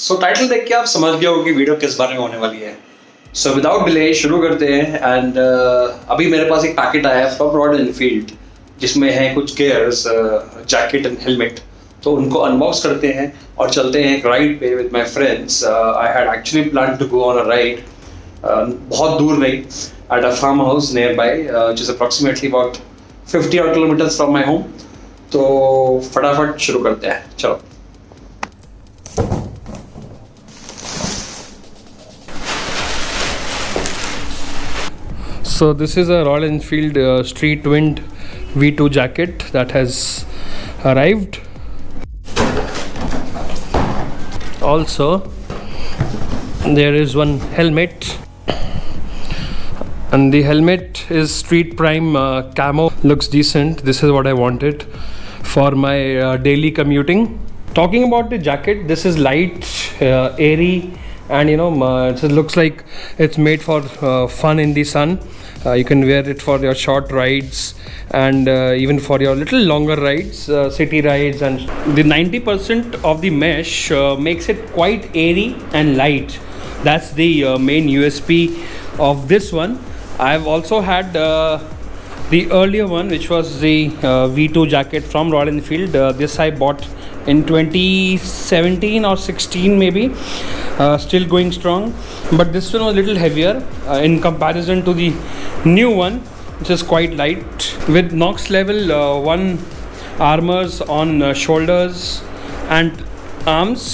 सो title देख के आप समझ गए हो कि वीडियो किस बारे में होने वाली है। सो विदाउट डिले शुरू करते हैं। एंड अभी मेरे पास एक पैकेट आया है फ्रॉम रॉयल एनफील्ड जिसमें है कुछ गियर्स, जैकेट एंड हेलमेट। तो उनको अनबॉक्स करते हैं और चलते हैं एक राइड पे with my friends. I had actually plan to go on a ride, बहुत दूर नहीं, at a farm house nearby which is approximately about 50 kilometres from my home. तो फटाफट शुरू करते हैं, चलो। So this is a Royalenfield Streetwind V2 jacket that has arrived. Also there is one helmet, and the helmet is Street Prime Camo. Looks decent. This is what I wanted for my daily commuting. Talking about the jacket, this is light, airy, and it looks like it's made for fun in the sun. You can wear it for your short rides and even for your little longer rides, city rides. And the 90% of the mesh makes it quite airy and light. That's the main USP of this one. I've also had the earlier one, which was the V2 jacket from Royal Enfield. This I bought in 2017 or 16 maybe. Still going strong, but this one was a little heavier in comparison to the new one, which is quite light, with Knox level 1 armors on shoulders and arms,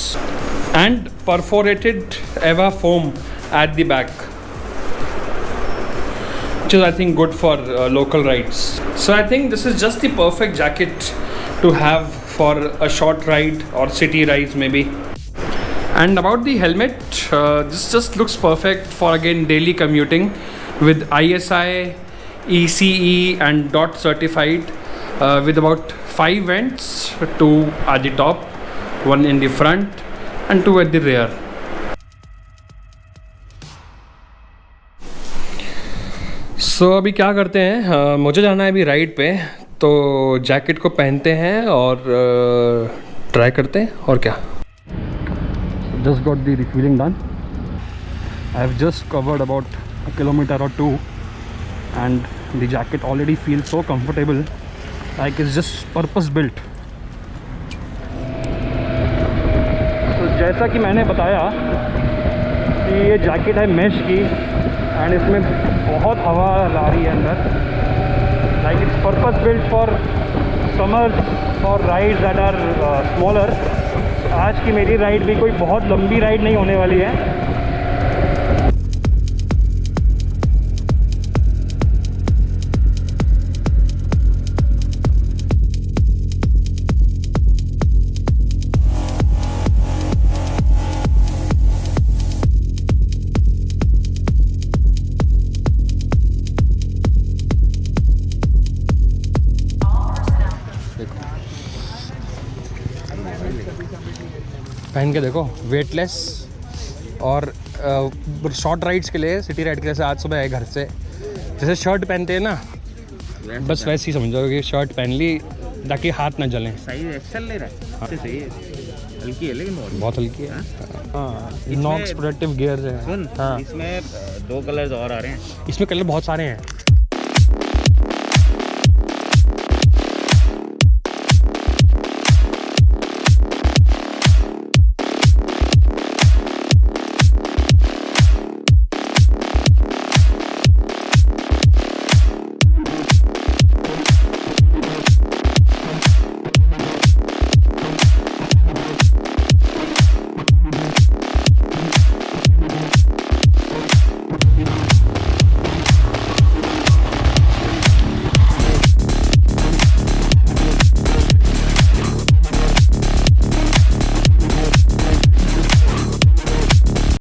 and perforated Eva foam at the back, which is I think good for local rides. So I think this is just the perfect jacket to have for a short ride or city rides maybe. And about the helmet, this just looks perfect for again daily commuting with ISI, ECE and DOT certified, with about 5 vents, 2 at the top, 1 in the front and 2 at the rear. So अभी क्या करते हैं, मुझे जाना है अभी ride पे, तो जैकेट को पहनते हैं और ट्राई करते हैं और क्या। Just got the refueling done. I have just covered about a kilometer or 2 and the jacket already feels so comfortable, like it's just purpose built. तो जैसा कि मैंने बताया कि ये जैकेट है मेश की एंड इसमें बहुत हवा ला रही है अंदर, like it's purpose built for summers, for rides that are smaller. आज की मेरी राइड भी कोई बहुत लंबी राइड नहीं होने वाली है। पहन के देखो, वेटलेस, और शॉर्ट राइड्स के लिए, सिटी राइड के लिए। आज सुबह आए घर से, जैसे शर्ट पहनते हैं ना, बस वैसे ही समझो कि शर्ट पहन ली ताकि हाथ ना जलें। सही एक्सेल ले रहा है, सही है, हल्की है लेकिन बहुत हल्की है। हाँ, नॉक्स प्रोटेक्टिव गियर है। सुन, हाँ, इसमें 2 कलर्स और आ रहे हैं। इसमें कलर बहुत सारे हैं।